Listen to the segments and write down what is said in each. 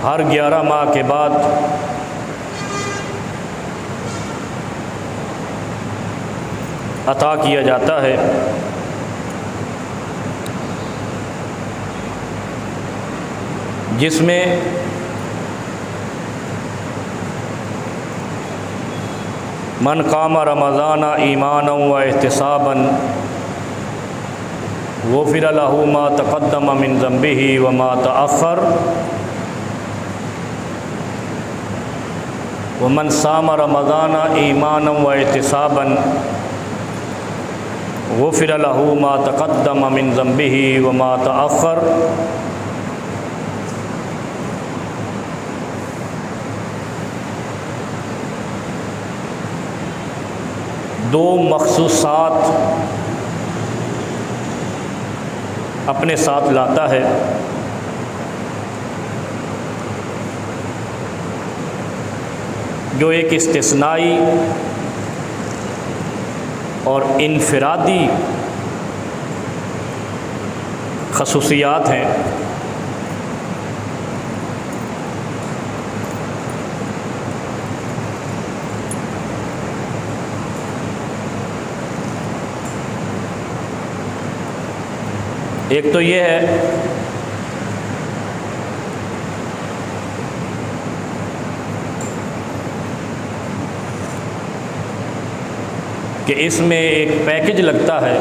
हर 11 माह के बाद अता किया जाता है। जिसमें मन कामा रमज़ान ईमाना व एहतिसाबन गुफ़िर लहू मा तक़द्दम मिन ज़ंबिही व मा तअख़्ख़र व मन सामा रमज़ान ईमाना व एहतिसाबन गुफ़िर लहू मा तक़द्दम मिन ज़ंबिही व मा तअख़्ख़र। दो मख़सूसात अपने साथ लाता है। जो एक इस्तिस्नाई और इनफिरादी ख़ुसूसियात हैं। एक तो ये है कि इसमें एक पैकेज लगता है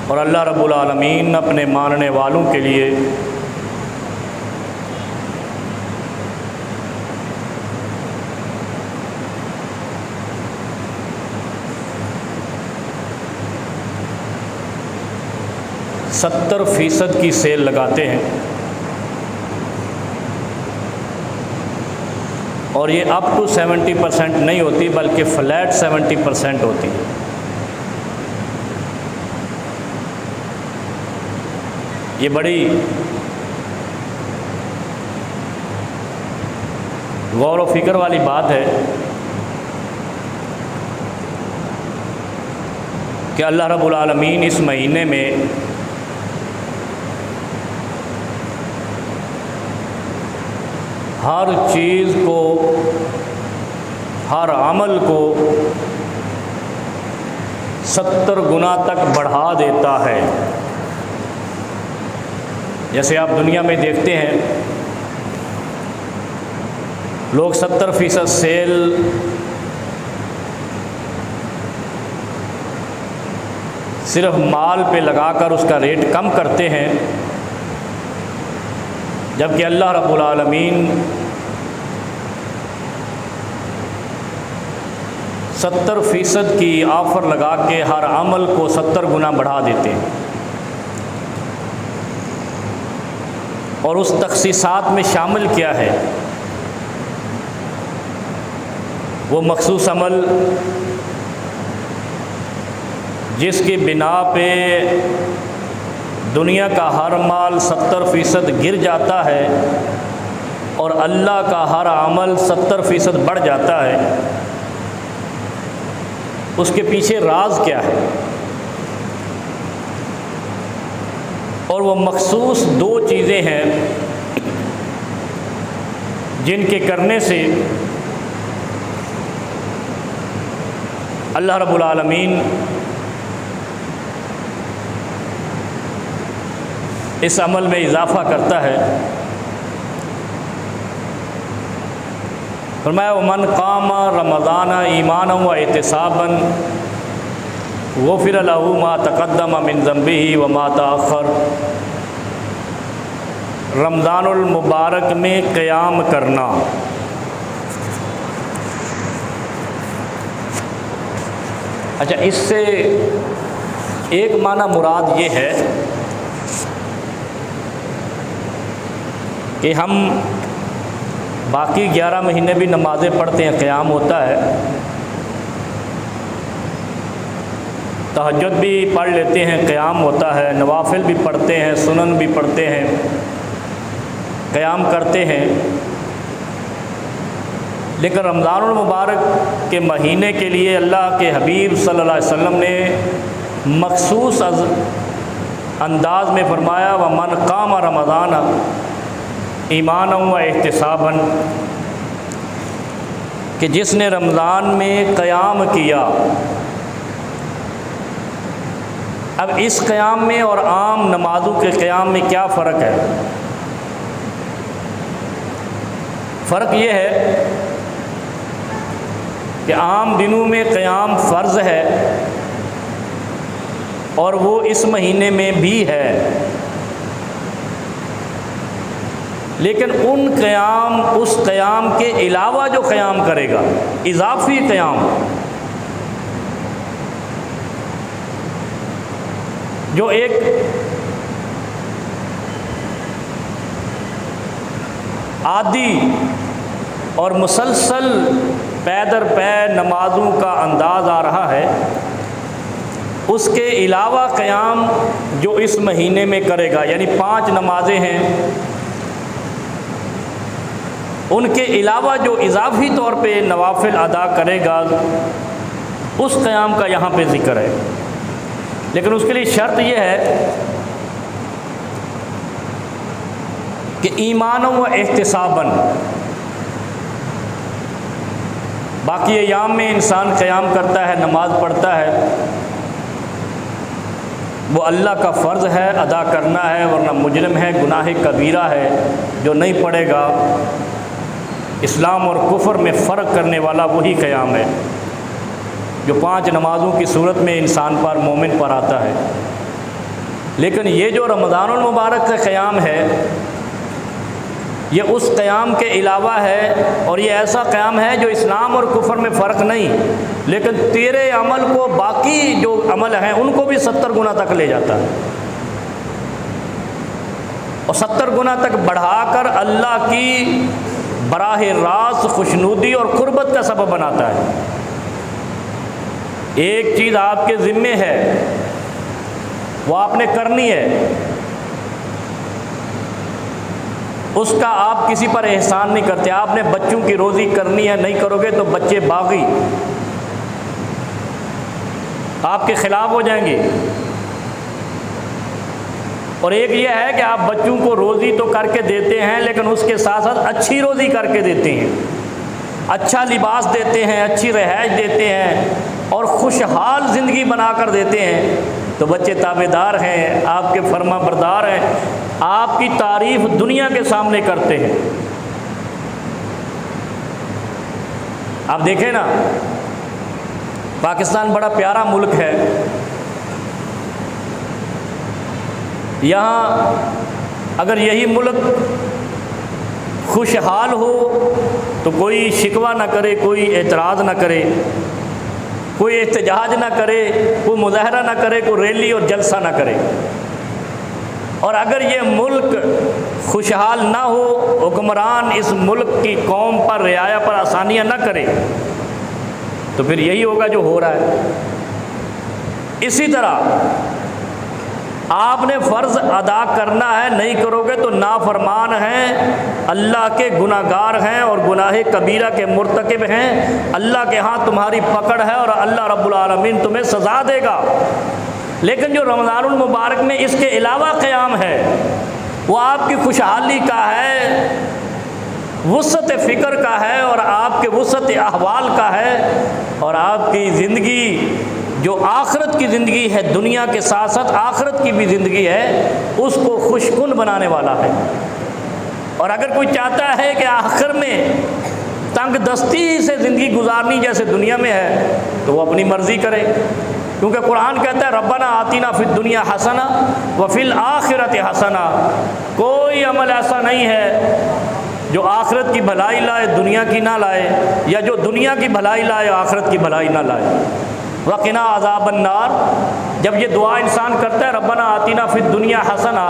और अल्लाह रब्बुल आलमीन अपने मानने वालों के लिए %70 की सेल लगाते हैं और ये अप टू 70% नहीं होती बल्कि फ्लैट 70% होती है। ये बड़ी गौर व फिक्र वाली बात है कि अल्लाह रब्बुल आलमीन इस महीने में हर चीज़ को, हर अमल को 70 गुना तक बढ़ा देता है। जैसे आप दुनिया में देखते हैं लोग 70% सेल सिर्फ माल पे लगाकर उसका रेट कम करते हैं, जबकि अल्लाह रब्बुल आलमीन 70% की ऑफ़र लगा के हर अमल को 70 गुना बढ़ा देते हैं। और उस तख़सीसात में शामिल क्या है? वो मख़सूस अमल जिसकी बिना पे दुनिया का हर माल 70% गिर जाता है और अल्लाह का हर अमल 70% बढ़ जाता है। उसके पीछे राज क्या है? और वो मख़सूस 2 चीज़ें हैं जिनके करने से अल्लाह रब्बुल आलमीन इस अमल में इजाफ़ा करता है। फरमाया मन कामा रमज़ान ईमाना व एहतिसाबन गुफ़िर लहू मा तक़द्दम मिन ज़ंबिही व मा तअख़्ख़र। रमज़ानुल मुबारक में क़याम करना, अच्छा, इससे एक माना मुराद ये है कि हम बाकी 11 महीने भी नमाज़ें पढ़ते हैं, क़याम होता है, तहज्जुद भी पढ़ लेते हैं, क़याम होता है, नवाफिल भी पढ़ते हैं, सुनन भी पढ़ते हैं, क़याम करते हैं। लेकिन रमज़ानुल मुबारक के महीने के लिए अल्लाह के हबीब सल्लल्लाहु अलैहि वसल्लम ने मख़सूस अंदाज में फरमाया व मन काम रमज़ान ईमान व एहतिसाबन, कि जिसने रमज़ान में क़याम किया। अब इस क़याम में और आम नमाज़ों के क़याम में क्या फ़र्क है? फ़र्क ये है कि आम दिनों में क़याम फ़र्ज़ है और वो इस महीने में भी है, लेकिन उस क़याम के अलावा जो क़याम करेगा, इज़ाफ़ी क़याम, जो एक आदी और मुसलसल पै दर पै नमाज़ों का अंदाज़ आ रहा है, उसके अलावा क़याम जो इस महीने में करेगा, यानी 5 नमाज़ें हैं, उनके अलावा जो इज़ाफ़ी तौर पे नवाफ़िल अदा करेगा, उस क़याम का यहाँ पे ज़िक्र है। लेकिन उसके लिए शर्त यह है कि ईमान व एहतिसाबन, बाकी अयाम में इंसान क़याम करता है, नमाज़ पढ़ता है, वो अल्लाह का फ़र्ज़ है, अदा करना है, वरना मुजरिम है, गुनाह कबीरा है। जो नहीं पढ़ेगा, इस्लाम और कुफ्र में फ़र्क करने वाला वही क़याम है जो 5 नमाज़ों की सूरत में इंसान पर, मोमिन पर आता है। लेकिन ये जो रमज़ानुल मुबारक का क़याम है, ये उस क़याम के अलावा है, और ये ऐसा क़याम है जो इस्लाम और कुफ्र में फ़र्क नहीं, लेकिन तेरे अमल को, बाकी जो अमल हैं उनको भी 70 गुना तक ले जाता है, और 70 गुना तक बढ़ाकर अल्लाह की बराह रास्त खुशनुदी और क़ुर्बत का सबब बनाता है। एक चीज़ आपके ज़िम्मे है, वो आपने करनी है, उसका आप किसी पर एहसान नहीं करते। आपने बच्चों की रोज़ी करनी है, नहीं करोगे तो बच्चे बागी आपके ख़िलाफ़ हो जाएंगे। और एक ये है कि आप बच्चों को रोज़ी तो करके देते हैं, लेकिन उसके साथ साथ अच्छी रोज़ी करके देते हैं, अच्छा लिबास देते हैं, अच्छी रिहाइश देते हैं और खुशहाल ज़िंदगी बनाकर देते हैं, तो बच्चे ताबेदार हैं, आपके फर्मा बरदार हैं, आपकी तारीफ़ दुनिया के सामने करते हैं। आप देखें ना, पाकिस्तान बड़ा प्यारा मुल्क है, यहाँ अगर यही मुल्क खुशहाल हो तो कोई शिकवा ना करे, कोई एतराज़ ना करे, कोई एहतजाज ना करे, कोई मुजाहरा ना करे, कोई रैली और जलसा ना करे। और अगर ये मुल्क खुशहाल ना हो, हुक्मरान इस मुल्क की कौम पर, रियाया पर आसानियाँ ना करे, तो फिर यही होगा जो हो रहा है। इसी तरह आपने फ़र्ज़ अदा करना है, नहीं करोगे तो नाफरमान हैं, अल्लाह के गुनाहगार हैं और गुनाह कबीरा के मुर्तकिब हैं। अल्लाह के यहाँ तुम्हारी पकड़ है और अल्लाह रब्बुल आलमीन तुम्हें सज़ा देगा। लेकिन जो रमज़ानुल मुबारक में इसके अलावा क़याम है, वो आपकी खुशहाली का है, वुसअत फ़िक्र का है और आपके वुसअत अहवाल का है, और आपकी ज़िंदगी जो आखिरत की ज़िंदगी है, दुनिया के साथ साथ आखिरत की भी ज़िंदगी है, उसको खुशकुन बनाने वाला है। और अगर कोई चाहता है कि आखिर में तंग दस्ती से ज़िंदगी गुजारनी जैसे दुनिया में है, तो वो अपनी मर्ज़ी करे, क्योंकि कुरान कहता है रब्बना आतीना फिद दुनिया हसना व फिल आखिरत हसना। कोई अमल ऐसा नहीं है जो आखिरत की भलाई लाए, दुनिया की ना लाए, या जो दुनिया की भलाई लाए, आखिरत की भलाई ना लाए। वक़िना अज़ाबन नार, जब ये दुआ इंसान करता है रब्बना आतीना फिद दुनिया हसना,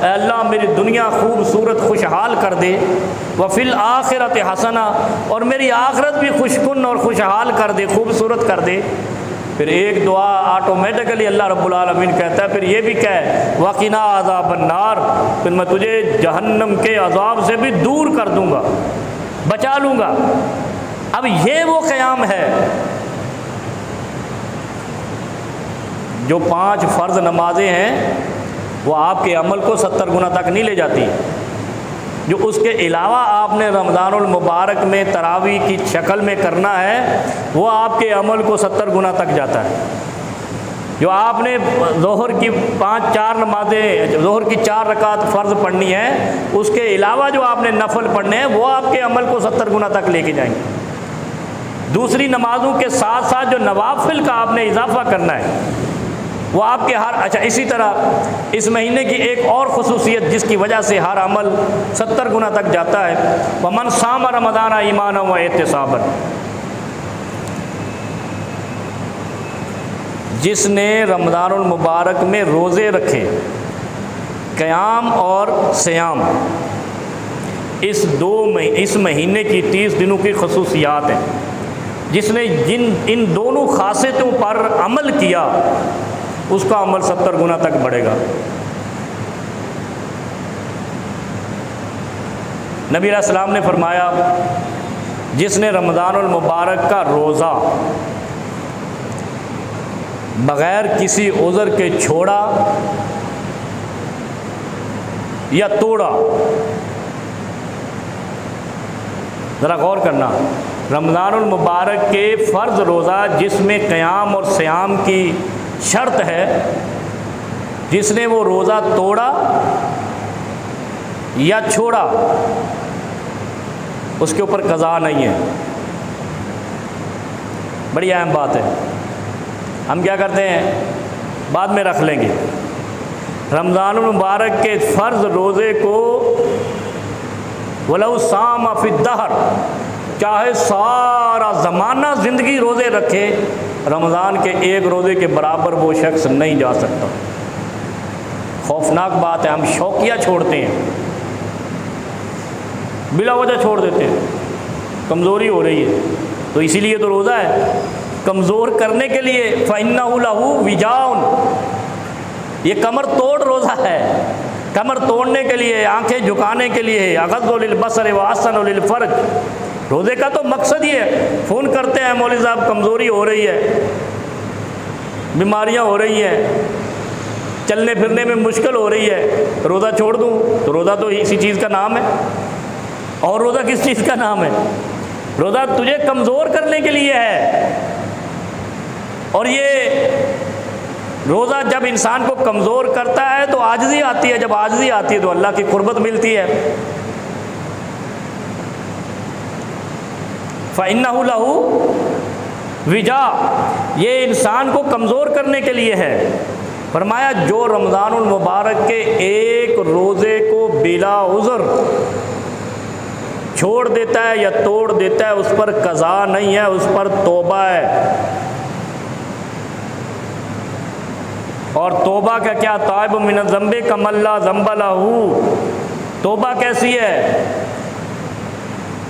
अल्लाह मेरी दुनिया खूबसूरत खुशहाल कर दे, व फिल आखिरत हसना, और मेरी आखिरत भी खुशकुन और खुशहाल कर दे, खूबसूरत कर दे, फिर एक दुआ ऑटोमेटिकली अल्लाह रब्बुल आलमीन कहता है, फिर ये भी कह वक़िना अज़ाबन नार, फिर मैं तुझे जहन्नम के अज़ाब से भी दूर कर दूँगा, बचा लूँगा। अब ये वो क़याम है जो 5 फ़र्ज़ नमाज़ें हैं, वो आपके अमल को 70 गुना तक नहीं ले जाती। जो उसके अलावा आपने रमज़ानुल मुबारक में तरावी की शक्ल में करना है वो आपके अमल को 70 गुना तक जाता है। जो आपने ज़ोहर की 4 नमाज़ें, ज़ोहर की 4 रकात फ़र्ज़ पढ़नी है, उसके अलावा जो आपने नफल पढ़ने हैं वो आपके अमल को 70 गुना तक लेके जाएंगे। दूसरी नमाज़ों के साथ साथ जो नवाफिल का आपने इजाफ़ा करना है वो आपके अच्छा, इसी तरह इस महीने की एक और ख़ुसूसियत जिसकी वजह से हर अमल 70 गुना तक जाता है, वमन साम रमज़ान ईमाना व एहतिसाबन, जिसने रमज़ानुल मुबारक में रोज़े रखे, क़याम और सियाम, इस महीने की 30 दिनों की ख़ुसूसियात हैं। जिसने इन दोनों खासियतों पर अमल किया उसका अमल 70 गुना तक बढ़ेगा। नबी अलैहिस्सलाम ने फरमाया, जिसने रमज़ानुल मुबारक का रोज़ा बग़ैर किसी उज़र के छोड़ा या तोड़ा, ज़रा गौर करना, रमज़ानुल मुबारक के फ़र्ज़ रोज़ा जिसमें क़याम और सियाम की शर्त है, जिसने वो रोज़ा तोड़ा या छोड़ा उसके ऊपर क़ज़ा नहीं है। बड़ी अहम बात है। हम क्या करते हैं, बाद में रख लेंगे। रमज़ानुल मुबारक के फ़र्ज़ रोज़े को वलौ साम फ़िद्दहर, चाहे सारा ज़माना ज़िंदगी रोज़े रखे, रमज़ान के एक रोज़े के बराबर वो शख्स नहीं जा सकता। खौफनाक बात है, हम शौकिया छोड़ते हैं, बिला वजह छोड़ देते हैं, कमज़ोरी हो रही है तो इसीलिए तो रोज़ा है, कमज़ोर करने के लिए। फ़इन्नहु लहू विजाउन, ये कमर तोड़ रोज़ा है, कमर तोड़ने के लिए, आंखें झुकाने के लिए। अग़ज़्ज़ु लिल-बसर व अहसनु लिल-फ़र्ज, रोज़े का तो मकसद ही है। फ़ोन करते हैं, मौलवी साहब कमज़ोरी हो रही है, बीमारियां हो रही हैं, चलने फिरने में मुश्किल हो रही है, रोज़ा छोड़ दूँ? तो रोज़ा तो इसी चीज़ का नाम है। और रोज़ा किस चीज़ का नाम है? रोज़ा तुझे कमज़ोर करने के लिए है। और ये रोज़ा जब इंसान को कमज़ोर करता है तो आजिज़ी आती है, जब आजिज़ी आती है तो अल्लाह की कुर्बत मिलती है। फ़इन्नहु लहू विजा, ये इंसान को कमज़ोर करने के लिए है। फरमाया, जो रमज़ानुल मुबारक के एक रोज़े को बिला उज़र छोड़ देता है या तोड़ देता है, उस पर क़ज़ा नहीं है, उस पर तौबा है। और तौबा का क्या, ताइब मिन ज़ंबे कमल्ला ज़ंब लहू, तौबा कैसी है?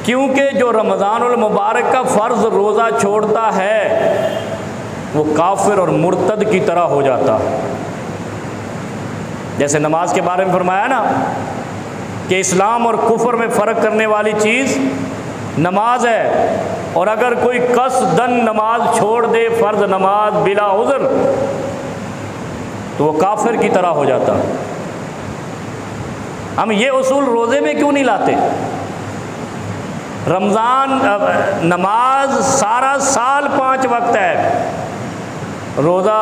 क्योंकि जो रमज़ानुल मुबारक का फ़र्ज़ रोज़ा छोड़ता है वो काफिर और मुर्तद की तरह हो जाता है। जैसे नमाज के बारे में फरमाया ना कि इस्लाम और कुफ्र में फ़र्क करने वाली चीज़ नमाज है, और अगर कोई कसदन नमाज छोड़ दे, फ़र्ज़ नमाज बिला उज़र, तो वो काफिर की तरह हो जाता। हम ये उसूल रोज़े में क्यों नहीं लाते? रमज़ान नमाज सारा साल 5 वक्त है, रोज़ा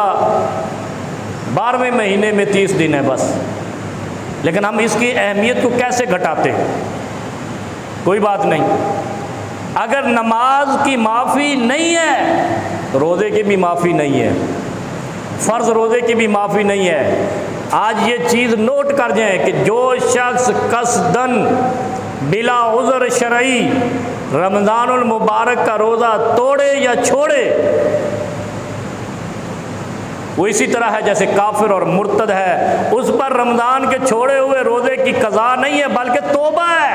12वें महीने में 30 दिन है बस। लेकिन हम इसकी अहमियत को कैसे घटाते हैं? कोई बात नहीं, अगर नमाज की माफ़ी नहीं है तो रोज़े की भी माफ़ी नहीं है, फ़र्ज़ रोज़े की भी माफ़ी नहीं है। आज ये चीज़ नोट कर जाएं कि जो शख्स कसदन बिला उज़र शरई रमज़ानुल मुबारक का रोज़ा तोड़े या छोड़े, वो इसी तरह है जैसे काफिर और मुर्तद है। उस पर रमज़ान के छोड़े हुए रोज़े की क़ज़ा नहीं है बल्कि तौबा है।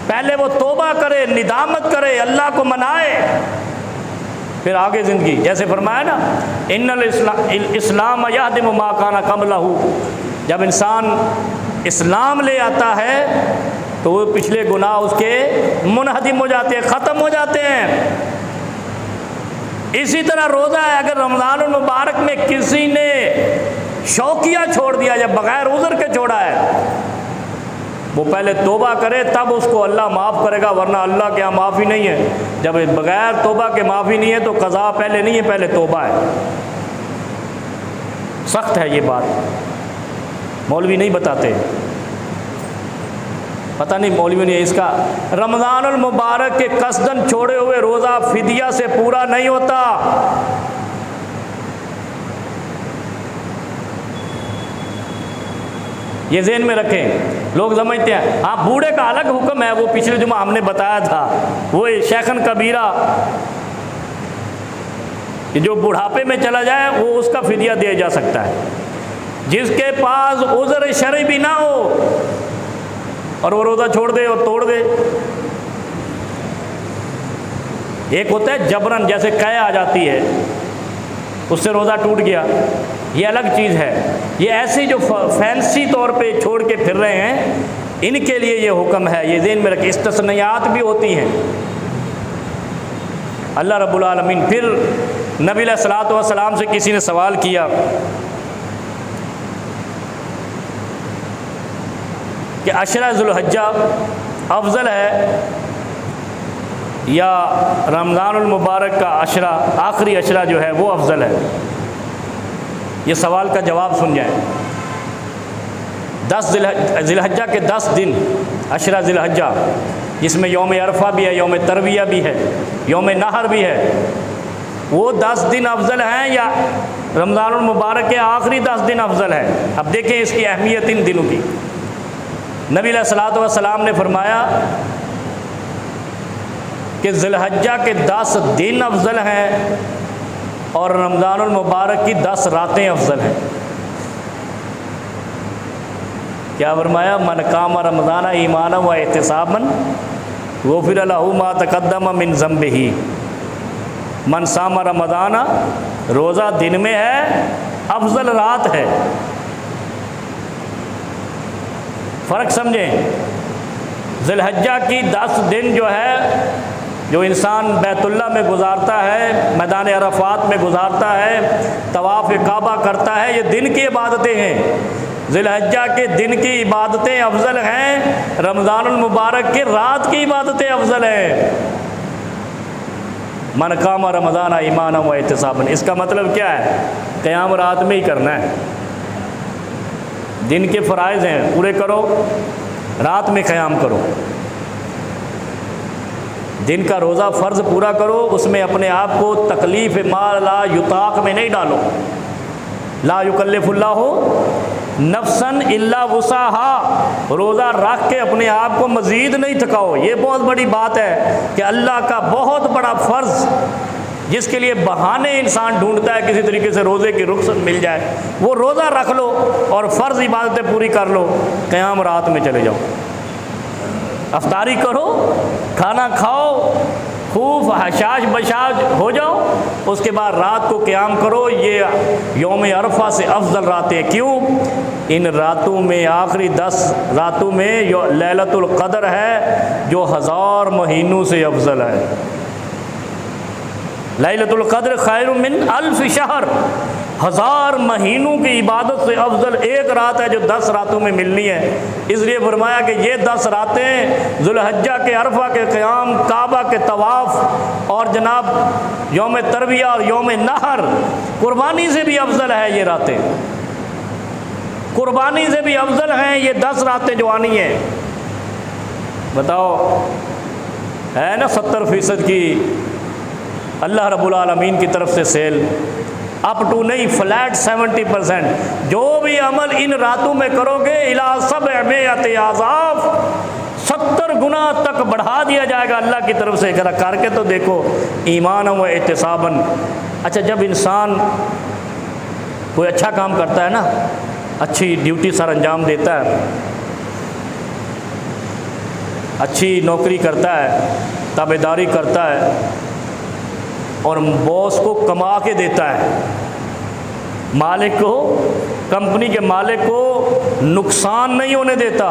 पहले वो तौबा करे, निदामत करे, अल्लाह को मनाए, फिर आगे ज़िंदगी। जैसे फरमाया ना, इन्नल इस्लाम यहदिमु मा काना क़ब्लहू, जब इंसान इस्लाम ले आता है तो वो पिछले गुनाह उसके मुनहदिम हो जाते हैं, ख़त्म हो जाते हैं। इसी तरह रोज़ा है, अगर रमज़ानुल मुबारक में किसी ने शौकिया छोड़ दिया, जब बग़ैर उज़र के छोड़ा है, वो पहले तौबा करे तब उसको अल्लाह माफ़ करेगा, वरना अल्लाह के यहाँ माफ़ी नहीं है। जब बग़ैर तौबा के माफ़ी नहीं है तो क़ज़ा पहले नहीं है, पहले तौबा है। सख्त है ये बात, मौलवी नहीं बताते, पता नहीं मौलवी ने इसका। रमज़ानुल मुबारक के कसदन छोड़े हुए रोज़ा फिदिया से पूरा नहीं होता। ये ज़हन में रखें। लोग समझते हैं हाँ बूढ़े का अलग हुक्म है, वो पिछले जुमा हमने बताया था, वो शेखन कबीरा कि जो बुढ़ापे में चला जाए वो उसका फिदिया दिया जा सकता है। जिसके पास उज़्र शरई भी ना हो और वो रोज़ा छोड़ दे और तोड़ दे। एक होता है जबरन, जैसे कै आ जाती है उससे रोज़ा टूट गया, ये अलग चीज़ है। ये ऐसे जो फैंसी तौर पे छोड़ के फिर रहे हैं, इनके लिए ये हुक्म है, ये ज़हन में रखें। इस्तिस्नायात भी होती हैं। अल्लाह रब्बुल आलमीन। फिर नबी अलैहिस्सलातु वस्सलाम से किसी ने सवाल किया कि अशरा ज़ुल्हिज्जा अफजल है या रमज़ानुल मुबारक का अशरा, आखिरी अशरा जो है वो अफजल है। ये सवाल का जवाब सुन जाए। 10 ज़िलहज्जा के 10 दिन, अशरा ज़िलहज्जा, जिसमें यौम अरफा भी है, यौम तरविया भी है, यौम नहर भी है, वो 10 दिन अफजल हैं या रमज़ानुल मुबारक के आखिरी 10 दिन अफजल है? अब देखें इसकी अहमियत इन दिनों की। नबी अलैहिस्सलातु वस्सलाम ने फरमाया कि ज़िलहज्जा के 10 दिन अफजल हैं और रमज़ानुल मुबारक की 10 रातें अफजल हैं। क्या फरमाया? मन कामा रमज़ाना ईमाना व एहतिसाबन गुफ़िर लहू मा तक़द्दम मिन ज़ंबिही। मन सामा रमज़ाना, रोज़ा दिन में है, अफजल रात है। फ़र्क समझें। ज़िलहज्जा की 10 दिन जो है, जो इंसान बैतुल्ला में गुजारता है, मैदान अरफात में गुजारता है, तवाफ़ काबा करता है, ये दिन की इबादतें हैं। ज़िलहज्जा के दिन की इबादतें अफजल हैं, रमज़ानुल मुबारक की रात की इबादतें अफजल हैं। मन कामा रमज़ान ईमान व एहतिसाबन, इसका मतलब क्या है? क़याम रात में ही करना है। दिन के फ़राइज़ हैं पूरे करो, रात में क़याम करो। दिन का रोज़ा फ़र्ज़ पूरा करो, उसमें अपने आप को तकलीफ़ मा ला युताक़ में नहीं डालो। ला युकल्लिफ़ुल्लाहु नफ्सन इल्ला वुसाहा। रोज़ा रख के अपने आप को मज़ीद नहीं थकाओ। ये बहुत बड़ी बात है कि अल्लाह का बहुत बड़ा फ़र्ज़, जिसके लिए बहाने इंसान ढूंढता है किसी तरीके से रोज़े की रुख़सत मिल जाए, वो रोज़ा रख लो और फ़र्ज़ इबादतें पूरी कर लो, क़याम रात में चले जाओ, अफ्तारी करो, खाना खाओ, खूब हशाश बशाश हो जाओ, उसके बाद रात को क़याम करो। ये यौम अरफा से अफजल रातें। क्यों? इन रातों में, आखिरी 10 रातों में लैलतुल क़द्र है, जो 1000 महीनों से अफजल है। लैलतुल क़द्र खैरुम मिन अल्फ़ शहर, 1000 महीनों की इबादत से अफजल एक रात है जो 10 रातों में मिलनी है। इसलिए फरमाया कि ये 10 रातें ज़ुल्हिज्जा के अरफा के क़याम, काबा के तवाफ़ और जनाब यौम तरविया और यौम नहर, कुर्बानी से भी अफजल है। ये रातें कुर्बानी से भी अफजल हैं। ये 10 रातें जो आनी हैं, बताओ, है ना 70% की अल्लाह रब्बुल आलमीन की तरफ से सेल, अप टू नहीं, फ्लैट 70%। जो भी अमल इन रातों में करोगे, इला सबअमियत आज़ाफ, 70 गुना तक बढ़ा दिया जाएगा अल्लाह की तरफ से। करा करके तो देखो, ईमान व एहतिसाबन। अच्छा, जब इंसान कोई अच्छा काम करता है ना, अच्छी ड्यूटी सर अंजाम देता है, अच्छी नौकरी करता है, ताबेदारी करता है और बॉस को कमा के देता है, मालिक को, कंपनी के मालिक को नुकसान नहीं होने देता,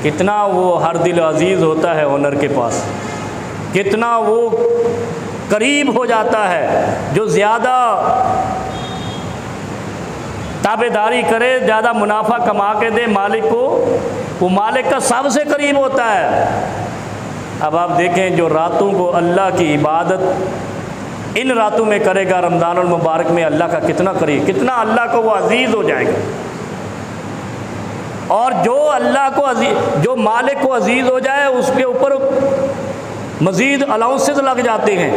कितना वो हर दिल अजीज़ होता है ओनर के पास, कितना वो करीब हो जाता है। जो ज़्यादा ताबेदारी करे, ज़्यादा मुनाफा कमा के दे मालिक को, वो मालिक का सबसे करीब होता है। अब आप देखें जो रातों को अल्लाह की इबादत इन रातों में करेगा रमज़ानुल मुबारक में, अल्लाह का कितना करीब, कितना अल्लाह को वो अजीज़ हो जाएगा। और जो अल्लाह को अजीज, जो मालिक को अजीज़ हो जाए उसके ऊपर मज़ीद अलाउंसेस लग जाते हैं।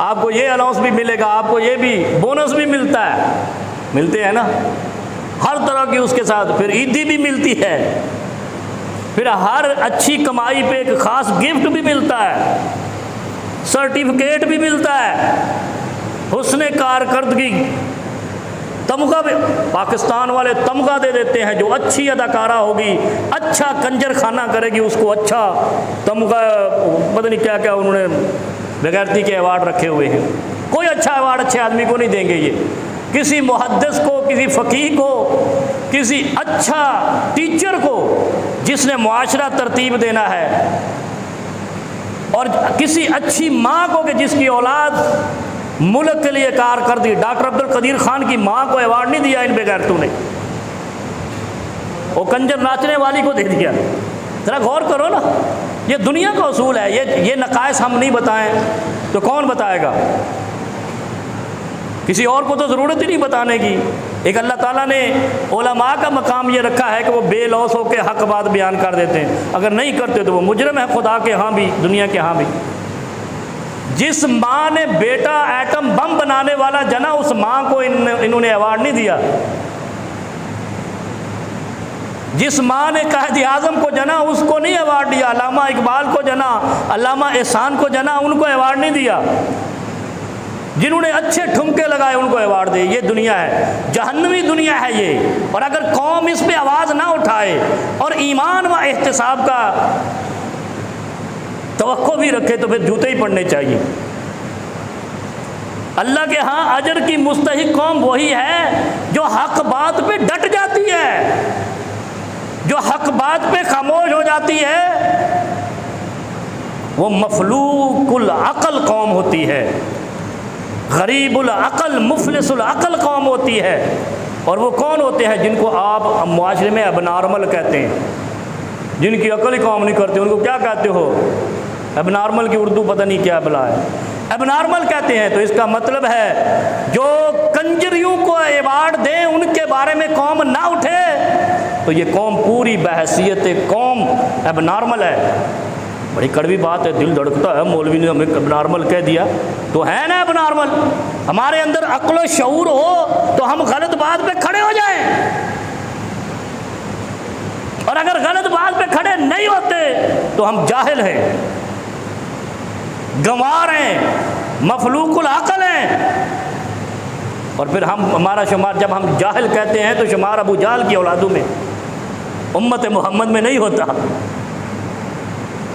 आपको ये अलाउंस भी मिलेगा, आपको ये भी बोनस भी मिलता है, मिलते हैं ना हर तरह की, उसके साथ फिर ईदी भी मिलती है, फिर हर अच्छी कमाई पे एक ख़ास गिफ्ट भी मिलता है, सर्टिफिकेट भी मिलता है, हुस्ने कारकर्दगी तमगा भी पाकिस्तान वाले तमगा दे देते हैं। जो अच्छी अदाकारा होगी, अच्छा कंजर खाना करेगी, उसको अच्छा तमगा, पता नहीं क्या क्या उन्होंने बेगैरती के अवार्ड रखे हुए हैं। कोई अच्छा अवार्ड अच्छे आदमी को नहीं देंगे ये, किसी मुहद्दिस को, किसी फ़कीह को, किसी अच्छा टीचर को जिसने मुआशरा तरतीब देना है, और किसी अच्छी माँ को कि जिसकी औलाद मुल्क के लिए कार कर दी। डॉक्टर अब्दुल कदीर खान की माँ को अवार्ड नहीं दिया इन बेगैरतों ने, वो कंजर नाचने वाली को दे दिया। ज़रा गौर करो ना, ये दुनिया का उसूल है। ये नकाइस हम नहीं बताएं तो कौन बताएगा? किसी और को तो ज़रूरत ही नहीं बताने की। एक अल्लाह ताला ने उलमा का मकाम ये रखा है कि वो बेलौस होकर हक बात बयान कर देते हैं, अगर नहीं करते तो वो मुजरिम है खुदा के यहाँ भी, दुनिया के यहाँ भी। जिस माँ ने बेटा एटम बम बनाने वाला जना, उस माँ को इन्होंने अवार्ड नहीं दिया। जिस माँ ने कायद आज़म को जना, उसको नहीं अवार्ड दिया। अल्लामा इकबाल को जना, अल्लामा एहसान को जना, उनको अवार्ड नहीं दिया। जिन्होंने अच्छे ठुमके लगाए उनको अवार्ड दे। ये दुनिया है, जहन्नमी दुनिया है ये। और अगर कौम इस पे आवाज़ ना उठाए और ईमान व एहतिसाब का तवक्को भी रखे तो फिर जूते ही पड़ने चाहिए। अल्लाह के यहाँ अजर की मुस्तहिक कौम वही है जो हक बात पे डट जाती है, जो हक बात पे खामोश हो जाती है। वो मफलूकुल अक़ल कौम होती है, गरीबुल अक़ल मुफलिसुल अक़ल कौम होती है। और वो कौन होते हैं? जिनको आप मुआशरे में अबनॉर्मल कहते हैं, जिनकी अकल ही काम नहीं करते, उनको क्या कहते हो? एबनॉर्मल की उर्दू पता नहीं क्या बला है, एबनॉर्मल कहते हैं। तो इसका मतलब है जो कंजरियों को अवार्ड दें, उनके बारे में कौम ना उठे, तो ये कौम पूरी बहैसियत कौम एबनॉर्मल है। बड़ी कड़वी बात है, दिल धड़कता है, मौलवी ने हमें एबनॉर्मल कह दिया तो है ना एबनॉर्मल। हमारे अंदर अक्ल शऊर हो तो हम गलत बात पे खड़े हो जाएं, और अगर गलत बात पे खड़े नहीं होते तो हम जाहिल हैं, गंवार हैं, मफलूकुल अक़ल हैं। और फिर हम, हमारा शुमार, जब हम जाहिल कहते हैं तो शुमार अबू जाल की औलादों में, उम्मत मोहम्मद में नहीं होता।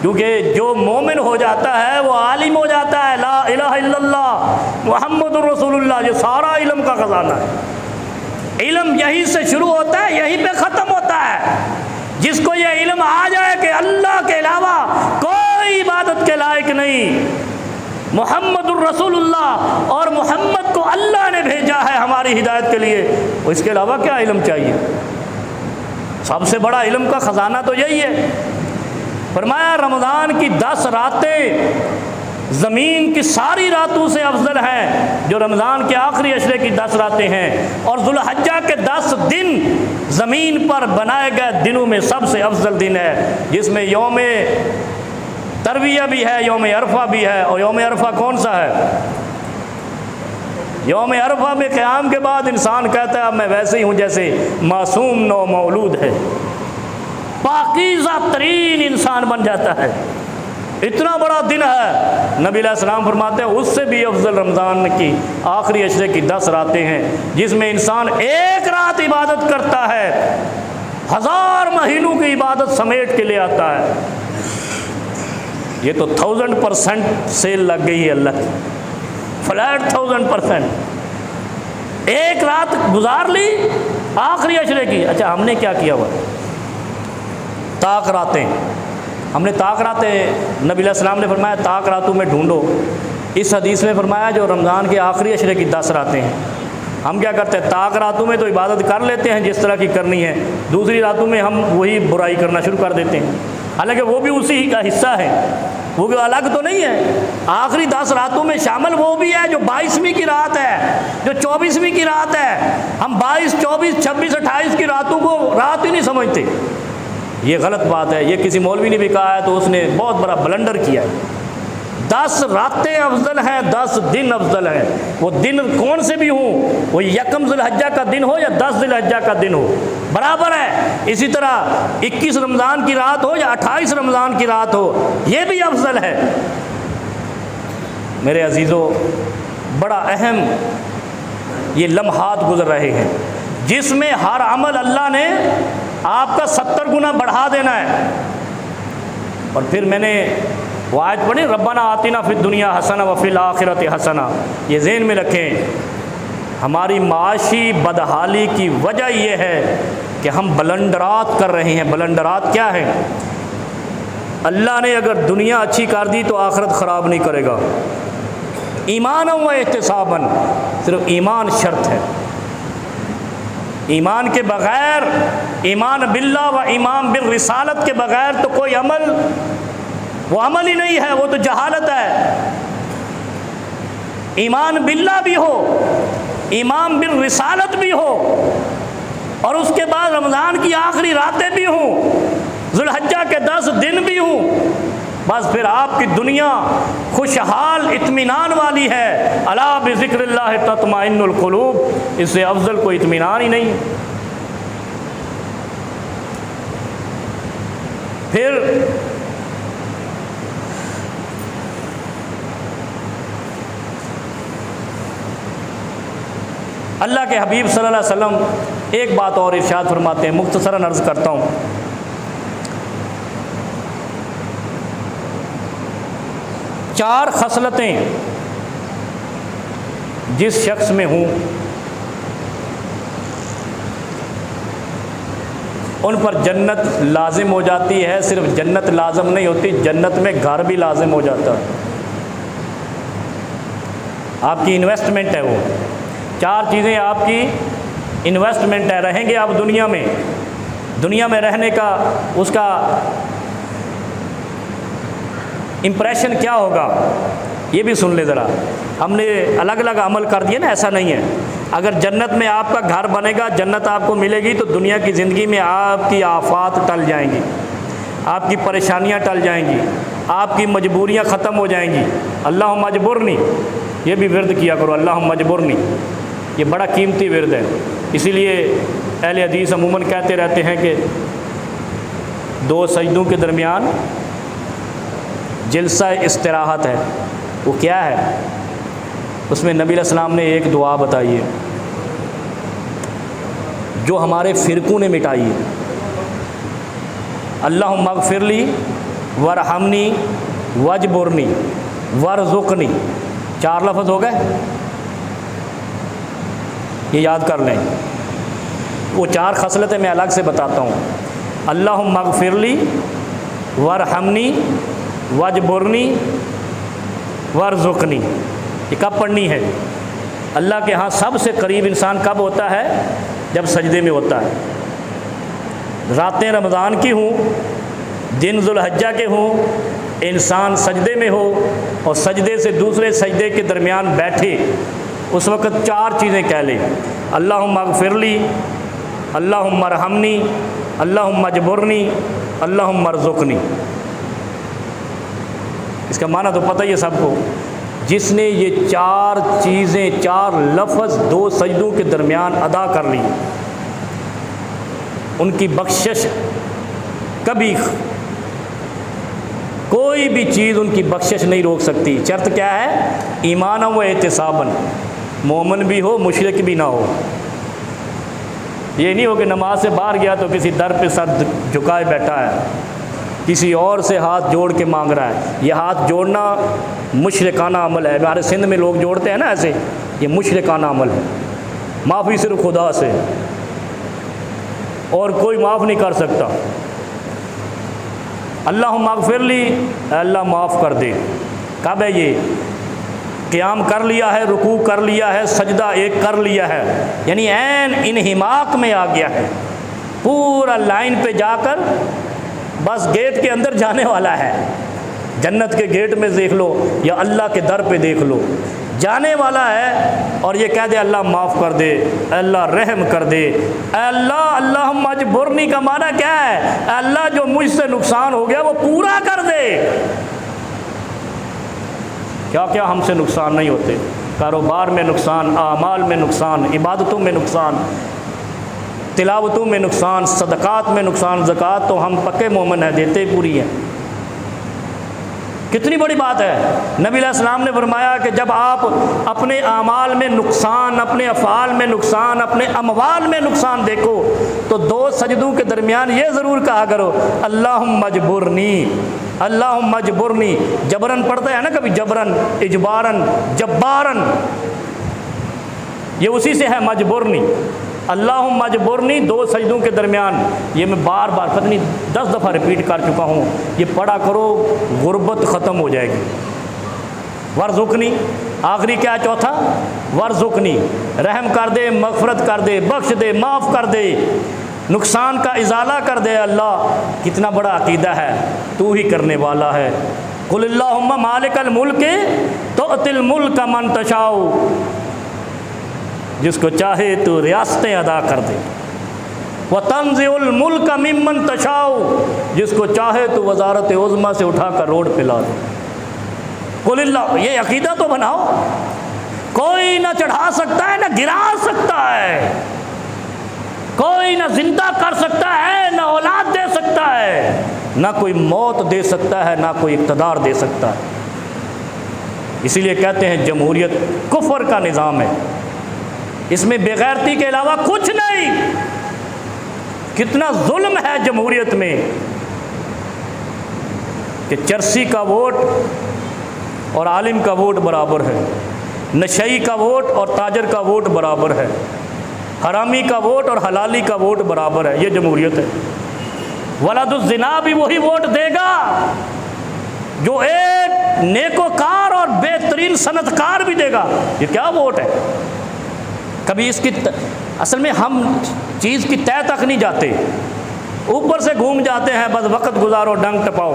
क्योंकि जो मोमिन हो जाता है वो आलिम हो जाता है, ला इलाहा इल्लल्लाह मुहम्मदुर रसूलुल्लाह, जो सारा इल्म का ख़जाना है। इल्म यहीं से शुरू होता है, यहीं पे ख़त्म होता है। जिसको ये इल्म आ जाए कि अल्लाह के अलावा कोई इबादत के लायक नहीं, मुहम्मदुर रसूलुल्लाह, और मोहम्मद को अल्लाह ने भेजा है हमारी हिदायत के लिए, इसके अलावा क्या इल्म चाहिए? सबसे बड़ा इल्म का ख़जाना तो यही है। फरमाया रमज़ान की 10 रातें ज़मीन की सारी रातों से अफजल हैं, जो रमज़ान के आखिरी अशरे की 10 रातें हैं। और ज़ुल्हज्जा के 10 दिन ज़मीन पर बनाए गए दिनों में सबसे अफजल दिन है, जिसमें यौम तरविया भी है, यौम अरफा भी है। और यौम अरफा कौन सा है? यौम अरफा में क़याम के बाद इंसान कहता है अब मैं वैसे ही हूँ जैसे मासूम नौ मौलूद है, पाकीज़ा तरीन इंसान बन जाता है। इतना बड़ा दिन है। नबी अलैहिस्सलाम फरमाते हैं उससे भी अफजल रमज़ान की आखिरी अशरे की 10 रातें हैं, जिसमें इंसान एक रात इबादत करता है, 1000 महीनों की इबादत समेट के ले आता है। ये तो 1000% सेल लग गई है अल्लाह की, फ्लैट 1000%। एक रात गुजार ली आखिरी अशरे की। अच्छा, हमने क्या किया हुआ? ताक रातें, हमने ताक रातें, नबी अलैहिस्सलाम ने फरमाया ताक रातों में ढूंढो। इस हदीस में फरमाया जो रमज़ान के आखिरी अशरे की 10 रातें हैं, हम क्या करते हैं, ताक रातों में तो इबादत कर लेते हैं जिस तरह की करनी है, दूसरी रातों में हम वही बुराई करना शुरू कर देते हैं, हालांकि वो भी उसी ही का हिस्सा है, वो भी अलग तो नहीं है। आखिरी 10 रातों में शामिल वो भी है जो 22वीं की रात है, जो 24वीं की रात है। हम 22, 24, 26, 28 की रातों को रात ही नहीं समझते। ये गलत बात है। ये किसी मौलवी ने भी कहा है तो उसने बहुत बड़ा ब्लंडर किया है। 10 रातें अफजल हैं, 10 दिन अफजल हैं। वो दिन कौन से भी हों, वो यकम ज़ुल्हज्जा का दिन हो या 10 ज़ुल्हज्जा का दिन हो, बराबर है। इसी तरह 21 रमज़ान की रात हो या 28 रमज़ान की रात हो, ये भी अफजल है। मेरे अजीज़ों, बड़ा अहम ये लम्हात गुजर रहे हैं जिसमें हर अमल अल्लाह ने आपका 70 गुना बढ़ा देना है। और फिर मैंने वो आयत पढ़ी, रब्बना आतिना फिद दुनिया हसना व फिल आखिरत हसना। ये ज़हन में रखें, हमारी माशी बदहाली की वजह ये है कि हम ब्लंडरात कर रहे हैं। ब्लंडरात क्या है? अल्लाह ने अगर दुनिया अच्छी कर दी तो आखिरत ख़राब नहीं करेगा। ईमान व एहतिसाबन, सिर्फ ईमान शर्त है। ईमान के बग़ैर, ईमान बिल्ला व ईमान बिल रिसालत के बग़ैर तो कोई अमल, वो अमल ही नहीं है, वो तो जहालत है। ईमान बिल्ला भी हो, ईमान बिल रिसालत भी हो, और उसके बाद रमज़ान की आखिरी रातें भी हों, ज़ुल्हज्जा के 10 दिन भी हों, बस फिर आपकी दुनिया खुशहाल इत्मीनान वाली है। अला बिज़िक्रिल्लाह तत्माइन्नुल क़ुलूब, इससे अफजल कोई इत्मीनान ही नहीं। फिर अल्लाह के हबीब सल्लल्लाहु अलैहि वसल्लम एक बात और इरशाद फरमाते हैं, मुख्तसरन अर्ज़ करता हूँ। चार खसलतें जिस शख्स में हों उन पर जन्नत लाजिम हो जाती है। सिर्फ जन्नत लाजिम नहीं होती, जन्नत में घर भी लाजिम हो जाता है। आपकी इन्वेस्टमेंट है वो। 4 चीज़ें आपकी इन्वेस्टमेंट है। रहेंगे आप दुनिया में, दुनिया में रहने का उसका इम्प्रेशन क्या होगा, ये भी सुन ले ज़रा। हमने अलग अलग अमल कर दिए ना, ऐसा नहीं है। अगर जन्नत में आपका घर बनेगा, जन्नत आपको मिलेगी, तो दुनिया की ज़िंदगी में आपकी आफात टल जाएंगी, आपकी परेशानियां टल जाएंगी, आपकी मजबूरियां ख़त्म हो जाएंगी। अल्लाह मजबूरनी, ये भी विर्द किया करो, अल्लाह मजबूरनी। ये बड़ा कीमती विर्द है। इसीलिए अहले हदीस अमूमन कहते रहते हैं कि 2 सजदों के दरमियान जलसा इस्तिराहत है। वो क्या है? उसमें नबी अलैहिस्सलाम ने एक दुआ बताई है जो हमारे फ़िरक़ों ने मिटाई है। अल्लाहुम्मा अग़फ़िरली वरहमनी वजबुरनी वरज़ुक़नी। 4 लफ्ज़ हो गए, ये याद कर लें। वो 4 खसलतें मैं अलग से बताता हूँ। अल्लाहुम्मा अग़फ़िरली वरहमनी वजबुरनी वरज़ुक़नी। ये कब पढ़नी है? अल्लाह के यहाँ सबसे करीब इंसान कब होता है? जब सजदे में होता है। रातें रमज़ान की हों, दिन ज़ुल्हज्जा के हों, इंसान सजदे में हो और सजदे से दूसरे सजदे के दरमियान बैठे, उस वक़्त 4 चीज़ें कह लें। अल्लाहुम्मा अग़फ़िरली, अल्लाहुम्मा अरहमनी, अल्लाहुम्मा अजबुरनी, अल्लाहुम्मा अर्ज़ुक़नी। इसका माना तो पता ही है सबको। जिसने ये 4 चीज़ें, 4 लफ्ज़ 2 सजदों के दरमियान अदा कर ली, उनकी बख्शिश कभी कोई भी चीज़ उनकी बख्शिश नहीं रोक सकती। शर्त क्या है? ईमान व एहतिसाबन। मोमिन भी हो, मुशरिक भी ना हो। ये नहीं हो कि नमाज से बाहर गया तो किसी दर पे सर झुकाए बैठा है, किसी और से हाथ जोड़ के मांग रहा है। ये हाथ जोड़ना मुशरिकाना अमल है। हमारे सिंध में लोग जोड़ते हैं ना ऐसे, ये मुशरिकाना अमल है। माफ़ी सिर्फ खुदा से, और कोई माफ़ नहीं कर सकता। अल्लाहुम्मा अग़फ़िरली, अल्लाह माफ़ कर दे। कब है ये? क़याम कर लिया है, रुकू कर लिया है, सजदा एक कर लिया है, यानी ऐन इन्हिमाक में आ गया है, पूरा लाइन पे जाकर बस गेट के अंदर जाने वाला है। जन्नत के गेट में देख लो या अल्लाह के दर पे देख लो, जाने वाला है और ये कह दे अल्लाह माफ़ कर दे, अल्लाह रहम कर दे, अल्लाह अल्लाह मजबुरनी का माना क्या है, अल्लाह जो मुझसे नुकसान हो गया वो पूरा कर दे। क्या क्या हमसे नुकसान नहीं होते, कारोबार में नुकसान, आमाल में नुकसान, इबादतों में नुकसान, तिलावतों में नुकसान, सदक़ात में नुकसान। ज़कात तो हम पक्के मोमिन हैं, देते पूरी हैं। कितनी बड़ी बात है। नबी अलैहिस्सलाम ने फरमाया कि जब आप अपने आमाल में नुकसान, अपने अफ़ाल में नुकसान, अपने अमवाल में नुकसान देखो तो दो सजदों के दरमियान ये ज़रूर कहा करो अल्लाहुम्मा मजबुरनी, अल्लाहुम्मा मजबुरनी। जबरन पढ़ते हैं ना कभी, जबरन, इजबारन, जब्बारन, ये उसी से है मजबुरनी। अल्लाहुम्मा मजबुरनी दो सजदों के दरमियान, ये मैं बार बार पता नहीं 10 दफ़ा रिपीट कर चुका हूँ, ये पढ़ा करो, गुर्बत ख़त्म हो जाएगी। वर्ज़ुकनी, आखिरी क्या चौथा, वर्ज़ुकनी, रहम कर दे, मग़फ़िरत कर दे, बख्श दे, माफ़ कर दे, नुकसान का इज़ाला कर दे। अल्लाह कितना बड़ा अक़ीदा है, तू ही करने वाला है। कुलिल्लाहुम्मा मालिकल मुल्क तुअतिल मुल्क मन तशाउ, जिसको चाहे तो रियासतें अदा कर दे। व तंज़िउल मुल्क मिम्मन तशाउ, जिसको चाहे तो वज़ारत उज़्मा से उठाकर रोड पे ला दे। कुलिल्लाह, ये अक़ीदा तो बनाओ। कोई ना चढ़ा सकता है, ना गिरा सकता है, कोई ना जिंदा कर सकता है, ना औलाद दे सकता है, ना कोई मौत दे सकता है, ना कोई इक़्तिदार दे सकता है। इसीलिए कहते हैं जमहूरियत कुफ्र का निज़ाम है, इसमें बेगैरती के अलावा कुछ नहीं। कितना जुल्म है जमहूरियत में कि चरसी का वोट और आलिम का वोट बराबर है, नशई का वोट और ताजर का वोट बराबर है, हरामी का वोट और हलाली का वोट बराबर है। ये जमहूरियत है। वलादुज़्ज़िना भी वही वोट देगा जो एक नेकोकार और बेहतरीन सनतकार भी देगा। ये क्या वोट है। कभी इसकी असल में हम चीज़ की तय तक नहीं जाते, ऊपर से घूम जाते हैं, बस वक्त गुजारो, डंग टपाओ,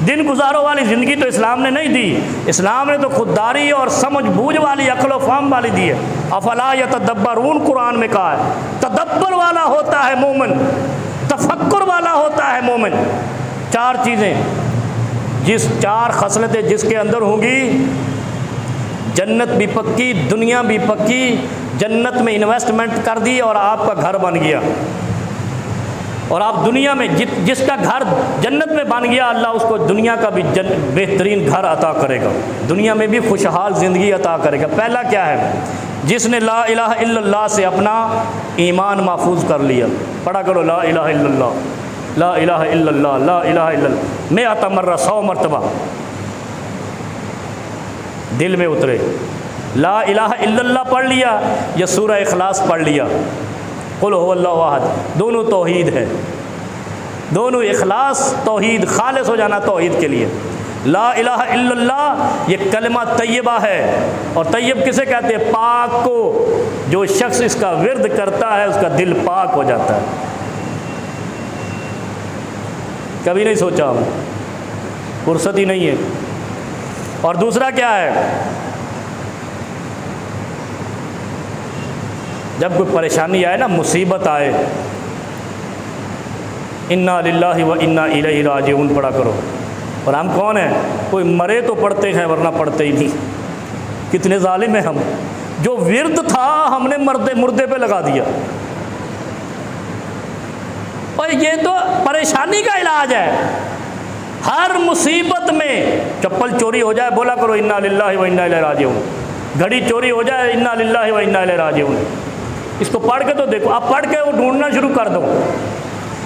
दिन गुजारो वाली ज़िंदगी तो इस्लाम ने नहीं दी। इस्लाम ने तो खुददारी और समझ बूझ वाली, अक्ल व फ़हम वाली दी है। अफला यतदब्बरून कुरान में कहा है, तदब्बर वाला होता है मोमिन, तफक्कुर वाला होता है मोमिन। चार चीज़ें, जिस चार खसलतें जिसके अंदर होंगी, जन्नत भी पक्की, दुनिया भी पक्की। जन्नत में इन्वेस्टमेंट कर दी और आपका घर बन गया, और आप दुनिया में जिसका घर जन्नत में बन गया, अल्लाह उसको दुनिया का भी बेहतरीन घर अता करेगा, दुनिया में भी खुशहाल ज़िंदगी अता करेगा। पहला क्या है, जिसने ला इलाहा इल्लल्लाह से अपना ईमान महफूज कर लिया। पढ़ा करो ला इलाहा इल्लल्लाह, ला इलाहा इल्लल्लाह, ला इलाहा इल्लल्लाह, मैं आता मर्रा 100 मरतबा दिल में उतरे। ला इलाहा इल्लल्लाह पढ़ लिया या सूरह इखलास पढ़ लिया, कुल हुवल्लाहु अहद, दोनों तौहीद है, दोनों इखलास तौहीद, खालिस हो जाना तौहीद के लिए। ला इलाहा इल्लल्लाह ये कलमा तय्यबा है, और तय्यब किसे कहते हैं, पाक को। जो शख्स इसका विर्द करता है उसका दिल पाक हो जाता है। कभी नहीं सोचा हम, फुर्सत ही नहीं है। और दूसरा क्या है, जब कोई परेशानी आए ना, मुसीबत आए, इन्ना लिल्लाहि व इन्ना इलैहि राजिऊन पढ़ा करो। और हम कौन हैं, कोई मरे तो पढ़ते हैं वरना पढ़ते ही नहीं। कितने जालिम हैं हम, जो विर्द था हमने मुर्दे पे लगा दिया। और ये तो परेशानी का इलाज है। हर मुसीबत में चप्पल चोरी हो जाए, बोला करो इन्ना लिल्लाहि व इन्ना इलैहि राजिऊन। घड़ी चोरी हो जाए, इन्ना लिल्लाहि व इन्ना इलैहि राजिऊन। इसको पढ़ के तो देखो, आप पढ़ के वो ढूंढना शुरू कर दो।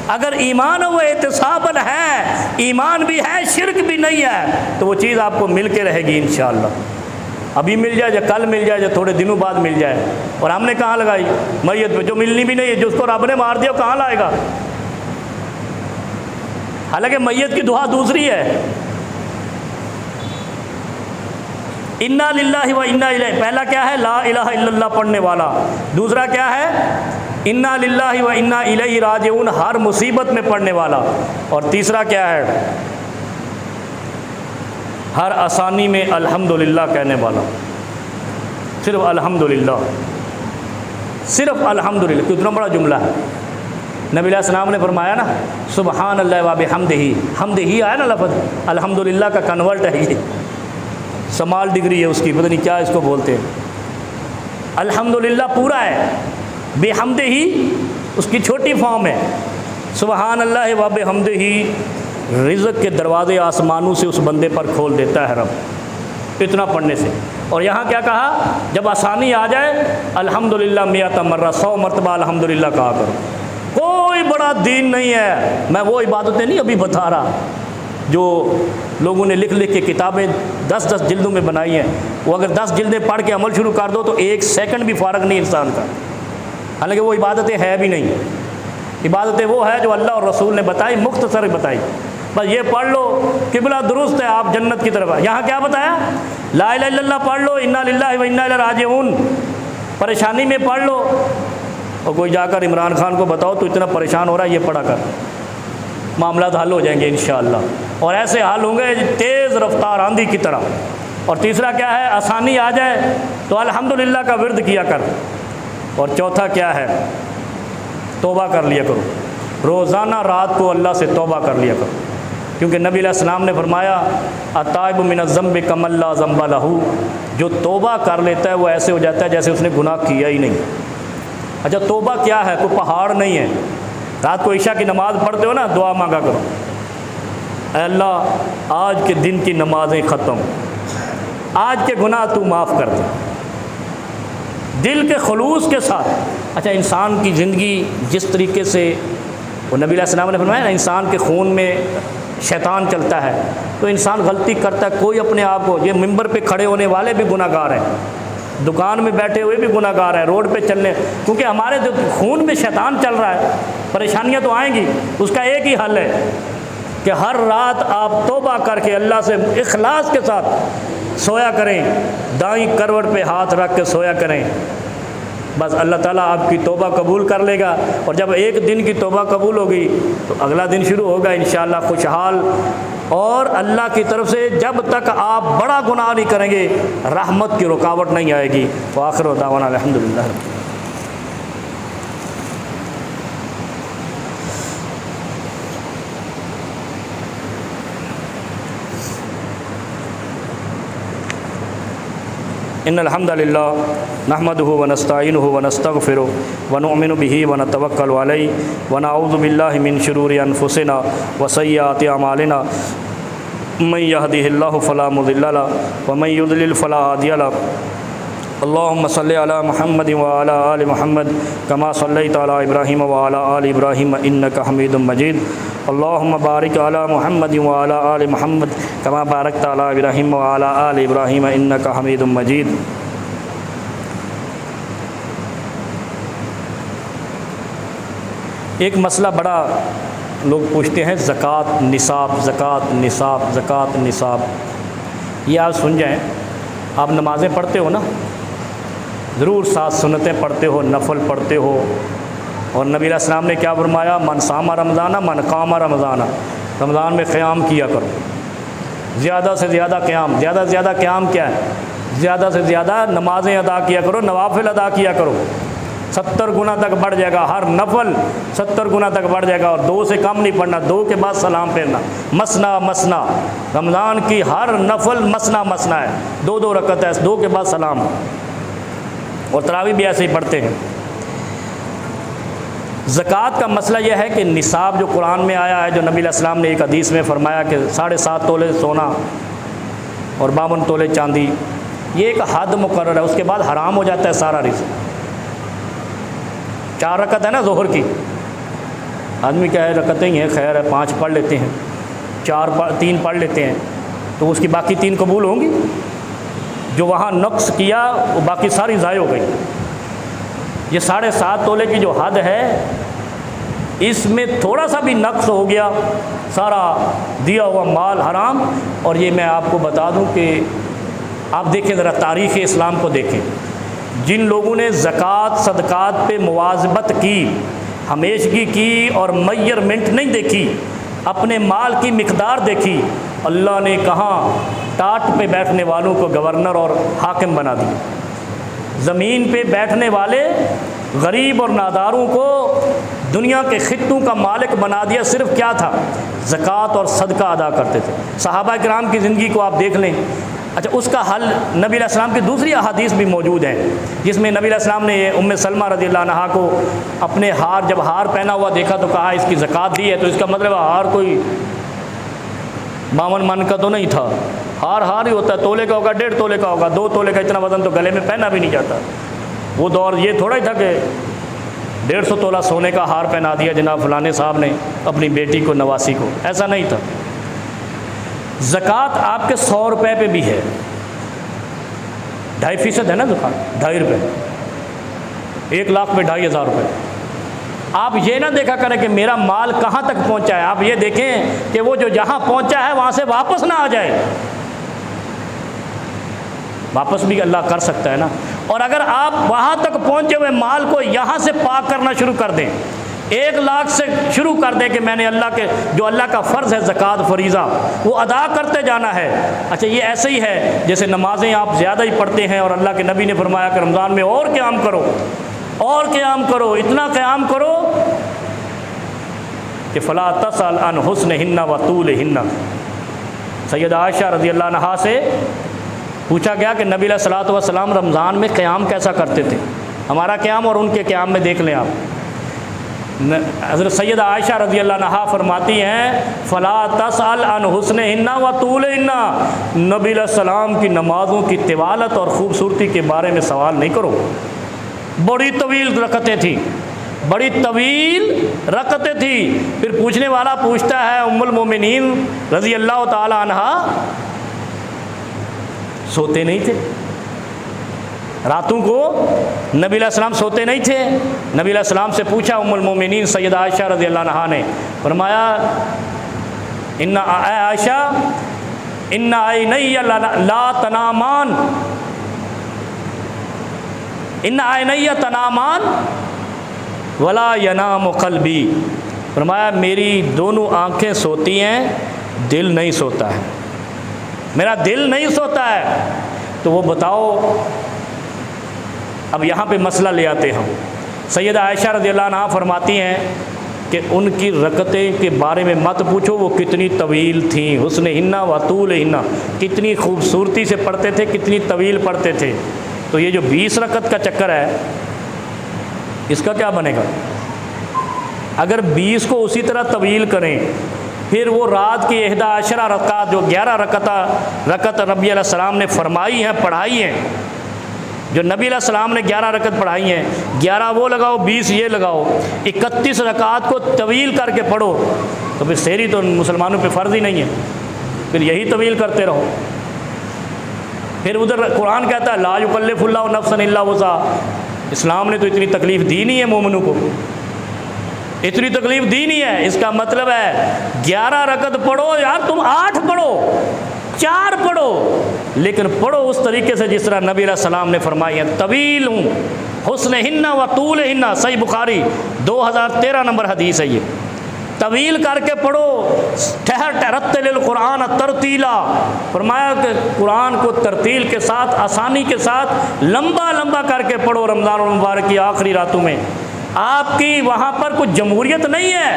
अगर ईमान व एहतिसाबन है, ईमान भी है, शिरक भी नहीं है, तो वो चीज़ आपको मिल के रहेगी इंशाअल्लाह। अभी मिल जाए या कल मिल जाए या थोड़े दिनों बाद मिल जाए। और हमने कहाँ लगाई, मैयत पे, जो मिलनी भी नहीं है, जो उसको रब ने मार दिया कहाँ लाएगा। हालांकि मैयत की दुआ दूसरी है। इन्ना लिल्लाहि व इन्ना इलैहि, पहला क्या है? ला इलाहा इल्लल्लाह पढ़ने वाला। दूसरा क्या है? इन्ना लिल्लाहि व इन्ना इलैहि राजिऊन, हर मुसीबत में पढ़ने वाला। और तीसरा क्या है? हर आसानी में अल्हम्दुलिल्लाह कहने वाला। सिर्फ अल्हम्दुलिल्लाह, सिर्फ अल्हम्दुलिल्लाह। कितना बड़ा जुमला है। नबी अलैहि सलाम ने फरमाया ना, सुबहानल्लाह व बिहम्दिही, हमदिही आया ना लफ्ज़, अल्हम्दुलिल्लाह का कन्वर्ट है ये, समाल डिग्री है उसकी, पता नहीं क्या इसको बोलते हैं। अल्हम्दुलिल्लाह पूरा है, बिहम्दिही उसकी छोटी फॉर्म है। सुबहानल्लाह व बिहम्दिही, रिज़्क़ के दरवाज़े आसमानों से उस बंदे पर खोल देता है रब, इतना पढ़ने से। और यहाँ क्या कहा? जब आसानी आ जाए, अल्हम्दुलिल्लाह मियाता मर्रा, 100 मरतबा अल्हम्दुलिल्लाह कहा करो। कोई बड़ा दीन नहीं है। मैं वो इबादतें नहीं अभी बता रहा जो लोगों ने लिख लिख के किताबें 10-10 जिल्दों में बनाई हैं। वो अगर 10 जिल्दें पढ़ के अमल शुरू कर दो तो 1 सेकंड भी फ़ारग नहीं इंसान का। हालांकि वो इबादतें है भी नहीं। इबादतें वो है जो अल्लाह और रसूल ने बताई, मुख्तसर बताई। बस ये पढ़ लो, किबला दुरुस्त है, आप जन्नत की तरफ। यहाँ क्या बताया? ला इलाहा इल्लल्लाह पढ़ लो, इन्ना लिल्लाहि व इन्ना इलैहि राजिऊन परेशानी में पढ़ लो। और कोई जाकर इमरान खान को बताओ तो इतना परेशान हो रहा है, ये पढ़ा कर, मामला हल हो जाएंगे इंशाअल्लाह। और ऐसे हल होंगे तेज़ रफ्तार आंधी की तरह। और तीसरा क्या है? आसानी आ जाए तो अल्हम्दुलिल्लाह का विर्द किया कर। और चौथा क्या है? तौबा कर लिया करो, रोज़ाना रात को अल्लाह से तौबा कर लिया करो। क्योंकि नबी अलैहिस्सलाम ने फरमाया, अताइब मिनज़्ज़म्बि कमल्ला ज़म्बा लहू, जो तौबा कर लेता है वो ऐसे हो जाता है जैसे उसने गुनाह किया ही नहीं। अच्छा, तौबा क्या है? कोई पहाड़ नहीं है। रात को ईशा की नमाज़ पढ़ते हो ना, दुआ मांगा करो, अल्लाह आज के दिन की नमाज़ें ख़त्म, आज के गुनाह तू माफ़ कर दे, दिल के खलूस के साथ। अच्छा, इंसान की ज़िंदगी जिस तरीके से वो नबी अलैहि सलाम ने फरमाया ना, इंसान के खून में शैतान चलता है, तो इंसान गलती करता है। कोई अपने आप को, ये मिंबर पे खड़े होने वाले भी गुनाहगार हैं, दुकान में बैठे हुए भी गुनाहगार हैं, रोड पे चलने, क्योंकि हमारे जो खून में शैतान चल रहा है, परेशानियां तो आएंगी। उसका एक ही हल है कि हर रात आप तौबा करके अल्लाह से इखलास के साथ सोया करें, दाईं करवट पे हाथ रख के सोया करें। बस अल्लाह ताला आपकी तौबा कबूल कर लेगा। और जब एक दिन की तौबा कबूल होगी तो अगला दिन शुरू होगा इंशाअल्लाह खुशहाल। और अल्लाह की तरफ से जब तक आप बड़ा गुनाह नहीं करेंगे, रहमत की रुकावट नहीं आएगी। व आखिर दावाना अल्हम्दुलिल्लाह। इन्नल हम्दलिल्लाह नहमदुहु व नस्तईनुहु व नस्तगफिरुहु व नुमिनु बिही व नतवक्कलु अलैहि व नऊज़ु बिल्लाहि मिन शुरूरि अनफुसिना व सय्यिआति अमालिना मन यहदिहिल्लाहु फला मुदिल्ल लहु व मन युद्लिल फला हादिय लहु। अल्लाहुम्मा सल्लि अला मुहम्मद व अला आलि मुहम्मद कमा सल्लैता अला इब्राहीम व अला आलि इब्राहीम इन्नका हमीदुम मजीद। अल्लाहुम्मा बारिक अला मुहम्मद व अला आलि मुहम्मद कमा बारकता अला इब्राहीम व अला आलि इब्राहीम इन्नका हमीदुम मजीद। एक मसला बड़ा लोग पूछते हैं, ज़कात निसाब, ज़कात निसाब, ज़कात निसाब। ये आप सुन जाएं। आप नमाज़ें पढ़ते हो ना, ज़रूर 7 सुन्नतें पढ़ते हो, नफल पढ़ते हो। और नबी अलैहि सलाम ने क्या फरमाया? मन सामा रमज़ाना मन कामा रमज़ाना, रमज़ान में क़याम किया करो, ज़्यादा से ज़्यादा क़याम। ज़्यादा से ज़्यादा क़याम क्या है? ज़्यादा से ज़्यादा नमाज़ें अदा किया करो, नवाफिल अदा किया करो। 70 गुना तक बढ़ जाएगा, हर नफल 70 गुना तक बढ़ जाएगा। और 2 से कम नहीं पढ़ना, 2 के बाद सलाम फेरना, मसना मसना। रमज़ान की हर नफल मसना मसना है, 2-2 रकत है, 2 के बाद सलाम। और तरावी भी ऐसे ही पढ़ते हैं। ज़कात का मसला यह है कि निसाब जो कुरान में आया है, जो नबी अलैहि सलाम ने एक हदीस में फरमाया कि 7.5 तोले सोना और 52 तोले चांदी, ये एक हद मुकर्रर है, उसके बाद हराम हो जाता है सारा रिज़्क़। 4 रकत है ना ज़ोहर की, आदमी क्या है, रकतें ही हैं, खैर है, 5 पढ़ लेते हैं, 3 पढ़ लेते हैं, तो उसकी बाकी 3 कबूल होंगी। जो वहाँ नक्स किया वो बाकी सारी ज़ाय हो गई। ये 7.5 तोले की जो हद है, इसमें थोड़ा सा भी नक्स हो गया, सारा दिया हुआ माल हराम। और ये मैं आपको बता दूं कि आप देखें ज़रा तारीख़ इस्लाम को देखें, जिन लोगों ने ज़कात सदक़ात पे मुवाज़बत की, हमेशगी की और मेजरमेंट नहीं देखी, अपने माल की मिक़दार देखी, अल्लाह ने कहाँ टाट पे बैठने वालों को गवर्नर और हाकिम बना दिया। ज़मीन पे बैठने वाले गरीब और नादारों को दुनिया के खित्तों का मालिक बना दिया। सिर्फ क्या था? ज़कात और सदका अदा करते थे। सहाबा किराम की ज़िंदगी को आप देख लें। अच्छा, उसका हल नबी अलैहिस्सलाम की दूसरी अहादीस भी मौजूद हैं, जिसमें नबी अलैहिस्सलाम ने उम्मे सलमा रज़ियल्लाहु अन्हा को अपने हार, जब हार पहना हुआ देखा तो कहा इसकी ज़कात दी है। तो इसका मतलब हार कोई 52 मन का तो नहीं था, हार ही होता है, तोले का होगा, 1.5 तोले का होगा, 2 तोले का, इतना वज़न तो गले में पहना भी नहीं जाता। वो दौर ये थोड़ा ही था कि 150 तोला सोने का हार पहना दिया जनाब फलाने साहब ने अपनी बेटी को, नवासी को, ऐसा नहीं था। ज़कात आपके 100 रुपये पे भी है, 2.5% है ना ज़कात, 2.5 रुपये, 1 लाख पे 2,500 रुपये। आप ये ना देखा करें कि मेरा माल कहाँ तक पहुँचा है, आप ये देखें कि वो जो जहाँ पहुँचा है वहाँ से वापस ना आ जाए। वापस भी अल्लाह कर सकता है ना। और अगर आप वहाँ तक पहुँचे हुए माल को यहाँ से पाक करना शुरू कर दें, 1 लाख से शुरू कर दें कि मैंने अल्लाह के, जो अल्लाह का फ़र्ज़ है ज़कात फ़रीज़ा, वो अदा करते जाना है। अच्छा, ये ऐसे ही है जैसे नमाज़ें आप ज़्यादा ही पढ़ते हैं और अल्लाह के नबी ने फरमाया कि रमज़ान में और क़याम करो, और क़याम करो, इतना क़याम करो कि फ़ला तसल अन हुस्निहिन्ना व तूलिहिन्ना। सैयदा आयशा रज़ियल्लाहु अन्हा से पूछा गया कि नबी सल्लल्लाहु अलैहि वसल्लम रमज़ान में क़याम कैसा करते थे। हमारा क़याम और उनके क़याम में देख लें आप। हज़रत सैयदा आयशा रज़ियल्लाहु अन्हा फरमाती हैं, फ़ला तसल अन हुस्निहिन्ना व तूलिहिन्ना, नबी सल्लल्लाहु की नमाज़ों की तिवालत और ख़ूबसूरती के बारे में सवाल नहीं करो। बड़ी तवील रकतें थी, बड़ी तवील रकतें थी। फिर पूछने वाला पूछता है, उम्मुल मोमिनीन रज़ियल्लाहु ताला अन्हा सोते नहीं थे रातों को? नबी अलैहिस्सलाम सोते नहीं थे। नबी अलैहिस्सलाम से पूछा उम्मुल मोमिनीन सैयदा आयशा रज़ियल्लाहु अन्हा ने, फरमाया इन्ना आयशा इन्ना आइनैया ला तनामान, इन्ना आइनैया तनामान वला यनामु क़ल्बी। फरमाया मेरी दोनों आँखें सोती हैं, दिल नहीं सोता है, मेरा दिल नहीं सोता है। तो वो बताओ, अब यहाँ पे मसला ले आते हम। सैयदा आयशा रज़ियल्लाहु अन्हा फरमाती हैं कि उनकी रकतें के बारे में मत पूछो, वो कितनी तवील थी, हुस्निहिन्ना व तूलिहिन्ना, कितनी खूबसूरती से पढ़ते थे, कितनी तवील पढ़ते थे। तो ये जो 20 रकत का चक्कर है, इसका क्या बनेगा? अगर 20 को उसी तरह तवील करें, फिर वो रात की 11 रकात, जो 11 रकत नबी अलैहिस्सलाम ने फरमाई हैं, पढ़ाई हैं, जो नबी अलैहिस्सलाम ने 11 रकत पढ़ाई हैं, 11 वो लगाओ, 20 ये लगाओ, 31 रकात को तवील करके पढ़ो, तो फिर सेहरी तो मुसलमानों पे फ़र्ज़ ही नहीं है, फिर यही तवील करते रहो। फिर उधर कुरान कहता है ला युकल्लिफुल्लाहु नफ्सन इल्ला वुसअहा। इस्लाम ने तो इतनी तकलीफ़ दी नहीं है मोमिनों को, इतनी तकलीफ़ दी नहीं है। इसका मतलब है 11 रकत पढ़ो यार, तुम 8 पढ़ो, 4 पढ़ो, लेकिन पढ़ो उस तरीके से जिस तरह नबी अलैहिस्सलाम ने फरमाई है। तवील हूँ, हुस्निहिन्ना व तूलिहिन्ना, सही बुखारी 2013 नंबर हदीस है ये। तवील करके पढ़ो, ठहर रत्तिल कुरान तरतीला, फरमाया कि कुरान को तरतील के साथ, आसानी के साथ लंबा लंबा करके पढ़ो। रमज़ान मुबारक की आखिरी रातों में आपकी वहाँ पर कुछ जमहूरियत नहीं है,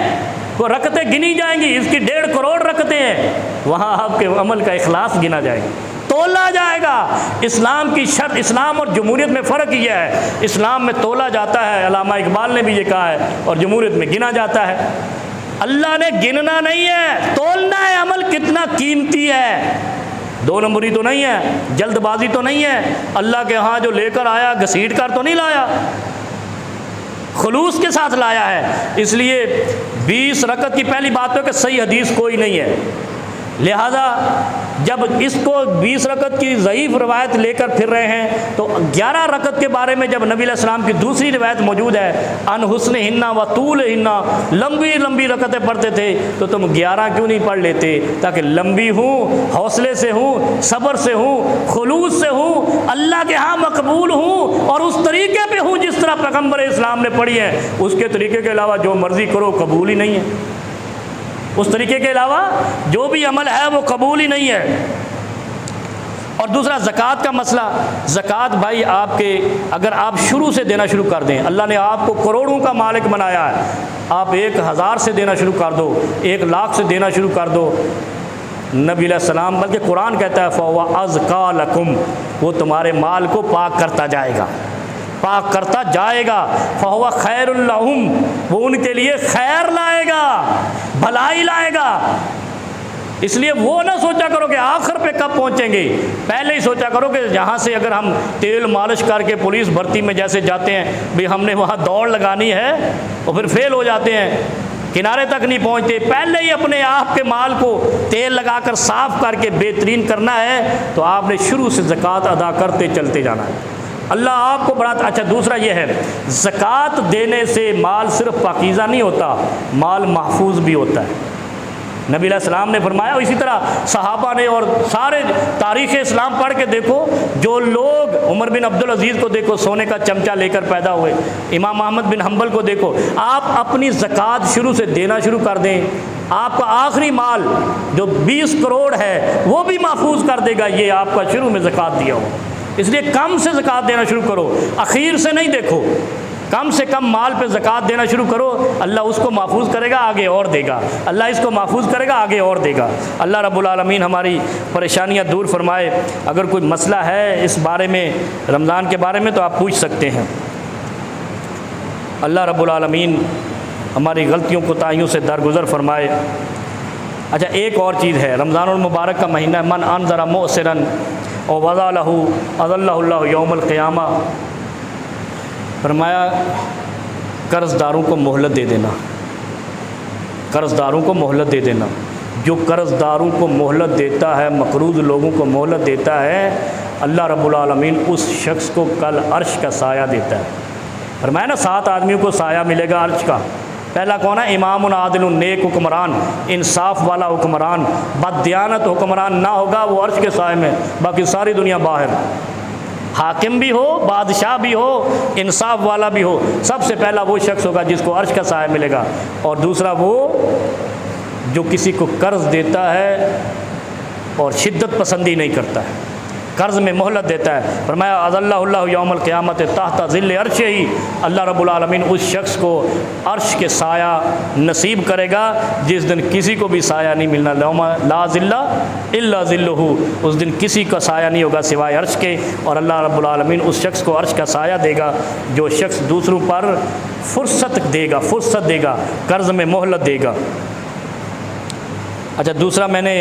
वो रकतें गिनी जाएंगी, इसकी 1.5 करोड़ रकतें हैं, वहाँ आपके अमल का इखलास गिना जाएगा, तोला जाएगा। इस्लाम की शर्त, इस्लाम और जमहूरियत में फ़र्क यह है, इस्लाम में तोला जाता है, अल्लामा इकबाल ने भी ये कहा है, और जमहूरियत में गिना जाता है। अल्लाह ने गिनना नहीं है, तोलना है अमल कितना कीमती है। 2 नंबरी तो नहीं है, जल्दबाजी तो नहीं है, अल्लाह के यहाँ जो लेकर आया घसीट कर तो नहीं लाया, खुलूस के साथ लाया है। इसलिए 20 रकत की पहली बात तो कि सही हदीस कोई नहीं है, लिहाजा जब इसको 20 रकत की ज़ईफ़ रवायत लेकर फिर रहे हैं तो 11 रकत के बारे में जब नबी अलैहिस्सलाम की दूसरी रवायत मौजूद है, अन हुस्न हिन्ना व तूल हिन्ना, लंबी लंबी रकतें पढ़ते थे, तो तुम 11 क्यों नहीं पढ़ लेते, ताकि लंबी हूँ, हौसले से हूँ, सब्र से हूँ, खुलूस से हूँ, अल्लाह के यहाँ मकबूल हूँ और उस तरीके पे हूँ जिस तरह पैगम्बर इस्लाम ने पढ़ी है। उसके तरीके के अलावा जो मर्ज़ी करो कबूल ही नहीं है। उस तरीके के अलावा जो भी अमल है वो कबूल ही नहीं है। और दूसरा ज़कात का मसला। ज़कात भाई आपके, अगर आप शुरू से देना शुरू कर दें, अल्लाह ने आपको करोड़ों का मालिक बनाया है, आप 1000 से देना शुरू कर दो, 1 लाख से देना शुरू कर दो, नबी अलैहिस्सलाम, बल्कि कुरान कहता है फ़हुवा अज़का लकुम, वो तुम्हारे माल को पाक करता जाएगा, पाक करता जाएगा। फ़हुवा खैरुल लहुम, वो उनके लिए खैर लाएगा, भलाई लाएगा। इसलिए वो ना सोचा करो कि आखिर पे कब पहुंचेंगे, पहले ही सोचा करो कि यहाँ से अगर हम तेल मालिश करके पुलिस भर्ती में जैसे जाते हैं, भाई हमने वहाँ दौड़ लगानी है और फिर फेल हो जाते हैं, किनारे तक नहीं पहुँचते, पहले ही अपने आप के माल को तेल लगाकर साफ़ करके बेहतरीन करना है। तो आपने शुरू से ज़कात अदा करते चलते जाना है, अल्लाह आपको बड़ा अच्छा। दूसरा ये है, ज़कात देने से माल सिर्फ पाकीज़ा नहीं होता, माल महफूज भी होता है। नबी अलैहिस्सलाम ने फरमाया, इसी तरह सहाबा ने, और सारे तारीख़ इस्लाम पढ़ के देखो, जो लोग, उमर बिन अब्दुल अजीज़ को देखो सोने का चमचा लेकर पैदा हुए, इमाम अहमद बिन हम्बल को देखो। आप अपनी ज़कात शुरू से देना शुरू कर दें, आपका आखिरी माल जो 20 करोड़ है वो भी महफूज कर देगा, ये आपका शुरू में ज़कात दिया हो। इसलिए कम से ज़कात देना शुरू करो, आखिर से नहीं देखो, कम से कम माल पे ज़कात देना शुरू करो। अल्लाह उसको महफूज करेगा, आगे और देगा, अल्लाह इसको महफूज करेगा, आगे और देगा। अल्लाह रब्बुल आलमीन हमारी परेशानियां दूर फरमाए। अगर कोई मसला है इस बारे में, रमज़ान के बारे में, तो आप पूछ सकते हैं। अल्लाह रब्बुल आलमीन हमारी गलतियों कोताहियों से दरगुज़र फरमाए। अच्छा, एक और चीज़ है, रमज़ानुल मुबारक का महीना है, मन अनज़रा मुअसिरन और वज़ा लहू अज़ल्लहुल्लाहु यौमुल क़ियामा। फरमाया कर्ज़दारों को मोहलत दे देना, कर्ज़दारों को मोहलत दे देना। जो कर्ज़दारों को मोहलत देता है, मक़रूज़ लोगों को मोहलत देता है, अल्लाह रब्बुल आलमीन उस शख्स को कल अर्श का साया देता है। फरमाया ना 7 आदमियों को साया मिलेगा अर्श का। पहला कौन है? इमामुन आदिलुन, नेक हुक्मरान, इंसाफ वाला हुक्मरान। बददियानत हुक्मरान ना होगा वो अर्श के साए में, बाकी सारी दुनिया बाहर। हाकिम भी हो, बादशाह भी हो, इंसाफ वाला भी हो, सबसे पहला वो शख्स होगा जिसको अर्श का साया मिलेगा। और दूसरा वो जो किसी को कर्ज़ देता है और शिद्दत पसंदी नहीं करता है, कर्ज़ में मोहलत देता है। फरमाया अज़ल्लहुल्लाहु यौमुल क़ियामत तहत ज़िल्ल अर्शिही, अल्लाह रब्बुल आलमीन उस शख्स को अर्श के साया नसीब करेगा जिस दिन किसी को भी साया नहीं मिलना। ला ज़िल्ला इल्ला ज़िल्लुहु, उस दिन किसी का साया नहीं होगा सिवाय अर्श के। और अल्लाह रब्बुल आलमीन उस शख्स को अर्श का साया देगा जो शख्स दूसरों पर फुर्सत देगा, कर्ज़ में मोहलत देगा। अच्छा, दूसरा मैंने